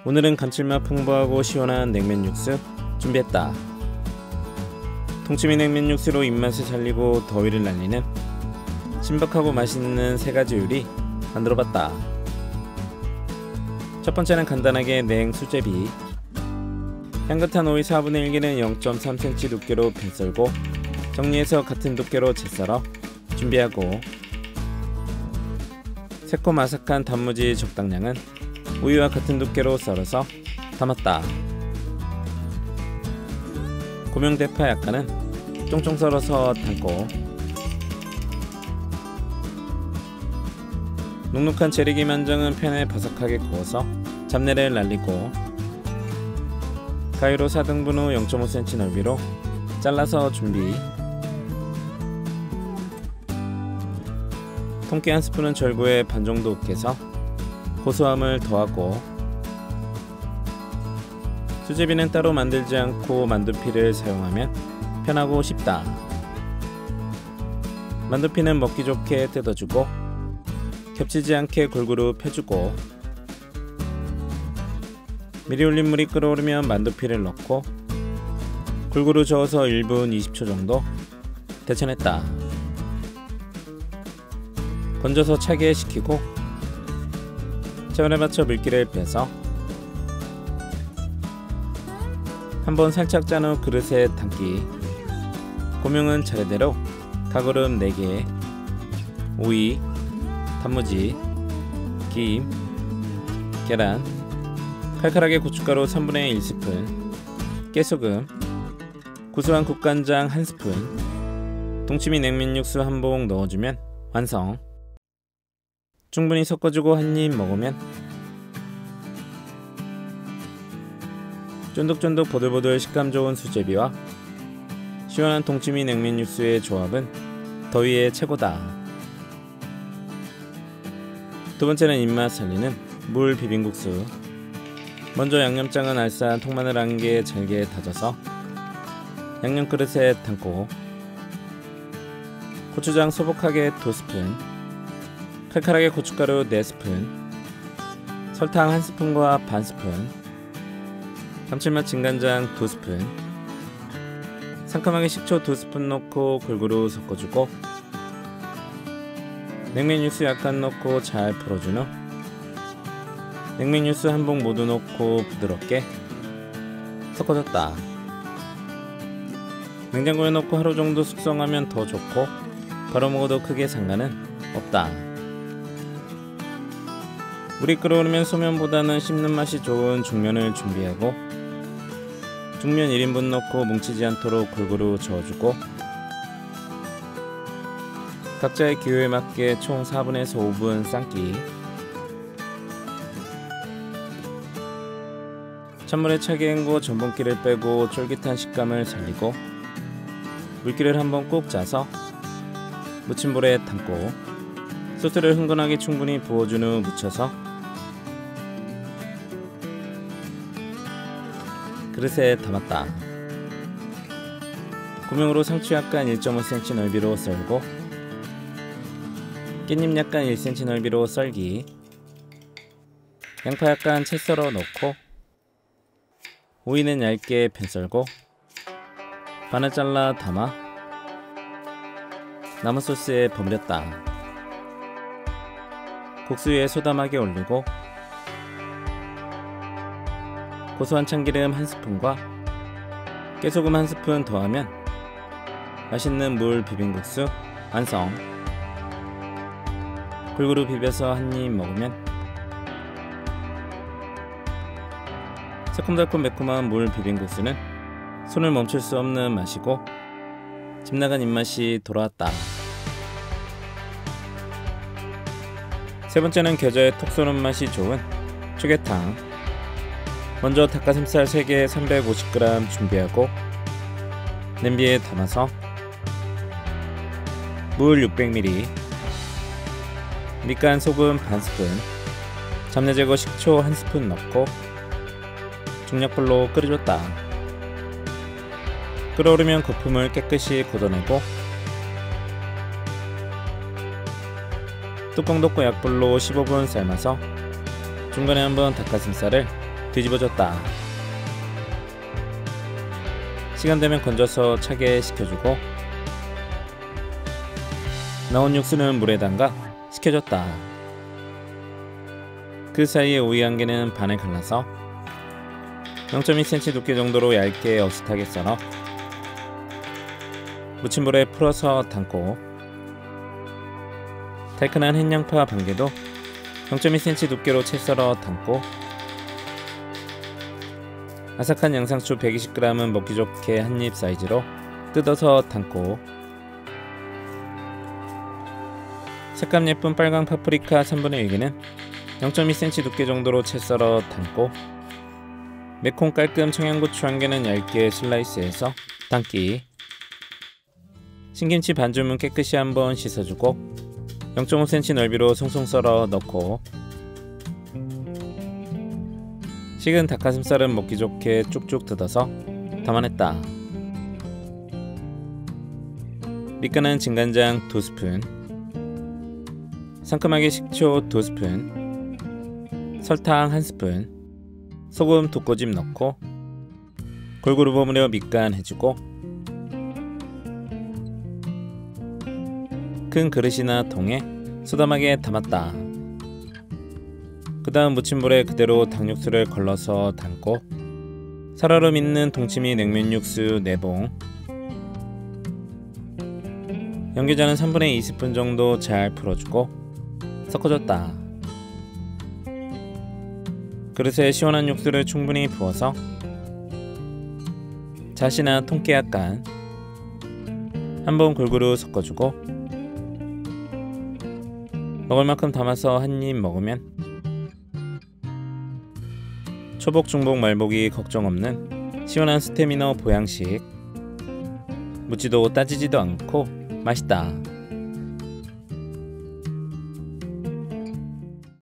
오늘은 감칠맛 풍부하고 시원한 냉면 육수 준비했다. 통치미 냉면 육수로 입맛을 살리고 더위를 날리는 신박하고 맛있는 세 가지 요리 만들어봤다. 첫 번째는 간단하게 냉 수제비. 향긋한 오이 4분의 1개는 0.3cm 두께로 편 썰고 정리해서 같은 두께로 채 썰어 준비하고, 새콤 아삭한 단무지 적당량은 우유와 같은 두께로 썰어서 담았다. 고명 대파 약간은 쫑쫑 썰어서 담고, 눅눅한 재래기 만장은 팬에 바삭하게 구워서 잡내를 날리고, 가위로 4등분 후 0.5cm 넓이로 잘라서 준비. 통깨 한 스푼은 절구에 반 정도 으깨서 고소함을 더하고, 수제비는 따로 만들지 않고 만두피를 사용하면 편하고 쉽다. 만두피는 먹기 좋게 뜯어주고 겹치지 않게 골고루 펴주고, 미리 올린 물이 끓어오르면 만두피를 넣고 골고루 저어서 1분 20초 정도 데쳐냈다. 건져서 차게 식히고 체온에 맞춰 물기를 빼서 한번 살짝 짠 후 그릇에 담기. 고명은 차례대로 가거름 4개, 오이, 단무지, 김, 계란, 칼칼하게 고춧가루 3분의 1스푼, 깨소금, 구수한 국간장 1스푼, 동치미 냉면 육수 한 봉 넣어주면 완성. 충분히 섞어주고 한입 먹으면 쫀득쫀득 보들보들 식감 좋은 수제비와 시원한 동치미 냉면 육수의 조합은 더위에 최고다. 두 번째는 입맛 살리는 물 비빔국수. 먼저 양념장은 알싸한 통마늘 1개 잘게 다져서 양념 그릇에 담고, 고추장 소복하게 2스푼, 칼칼하게 고춧가루 4스푼, 설탕 1스푼과 반 스푼, 감칠맛 진간장 2스푼, 상큼하게 식초 2스푼 넣고 골고루 섞어주고, 냉면 육수 약간 넣고 잘 풀어준 후 냉면 육수 한 봉 모두 넣고 부드럽게 섞어줬다. 냉장고에 넣고 하루 정도 숙성하면 더 좋고 바로 먹어도 크게 상관은 없다. 물이 끓어오르면 소면보다는 씹는 맛이 좋은 중면을 준비하고, 중면 1인분 넣고 뭉치지 않도록 골고루 저어주고, 각자의 기호에 맞게 총 4분에서 5분 삶기. 찬물에 차게 헹구 전분기를 빼고 쫄깃한 식감을 살리고, 물기를 한번 꾹 짜서 무침볼에 담고 소스를 흥건하게 충분히 부어준 후 묻혀서 그릇에 담았다. 고명으로 상추 약간 1.5cm 넓이로 썰고, 깻잎 약간 1cm 넓이로 썰기. 양파 약간 채 썰어 넣고, 오이는 얇게 편 썰고 반을 잘라 담아 남은 소스에 버무렸다. 국수에 소담하게 올리고 고소한 참기름 1스푼과 깨소금 1스푼 더하면 맛있는 물 비빔국수 완성. 골고루 비벼서 한입 먹으면 새콤달콤 매콤한 물 비빔국수는 손을 멈출 수 없는 맛이고 집 나간 입맛이 돌아왔다. 세 번째는 겨자에 톡 쏘는 맛이 좋은 초계탕. 먼저 닭가슴살 3개 350g 준비하고 냄비에 담아서 물 600ml, 밑간 소금 반 스푼, 잡내 제거 식초 1스푼 넣고 중약불로 끓여줬다. 끓어오르면 거품을 깨끗이 걷어내고 뚜껑 덮고 약불로 15분 삶아서 중간에 한번 닭가슴살을 뒤집어줬다. 시간 되면 건져서 차게 식혀주고 나온 육수는 물에 담가 식혀줬다. 그 사이에 오이 한 개는 반을 갈라서 0.2cm 두께 정도로 얇게 어슷하게 썰어 무침볼에 풀어서 담고 달큰한 햇양파 반 개도 0.2cm 두께로 채 썰어 담고 아삭한 양상추 120g은 먹기 좋게 한입 사이즈로 뜯어서 담고 색감 예쁜 빨강 파프리카 3분의 1개는 0.2cm 두께 정도로 채 썰어 담고 매콤 깔끔 청양고추 한 개는 얇게 슬라이스해서 담기. 신김치 반 줌은 깨끗이 한번 씻어주고 0.5cm 넓이로 송송 썰어 넣고 식은 닭가슴살은 먹기 좋게 쭉쭉 뜯어서 담아냈다. 밑간은 진간장 2스푼, 상큼하게 식초 2스푼, 설탕 1스푼, 소금 2꼬집 넣고 골고루 버무려 밑간 해주고 큰 그릇이나 통에 소담하게 담았다. 그 다음 무침볼에 그대로 닭육수를 걸러서 담고 살얼음 있는 동치미 냉면 육수 4봉, 연기자는 3분의 2스푼 정도 잘 풀어주고 섞어줬다. 그릇에 시원한 육수를 충분히 부어서 잣이나 통깨약 간 한번 골고루 섞어주고 먹을 만큼 담아서 한 입 먹으면 초복 중복 말복이 걱정 없는 시원한 스테미너 보양식. 묻지도 따지지도 않고 맛있다.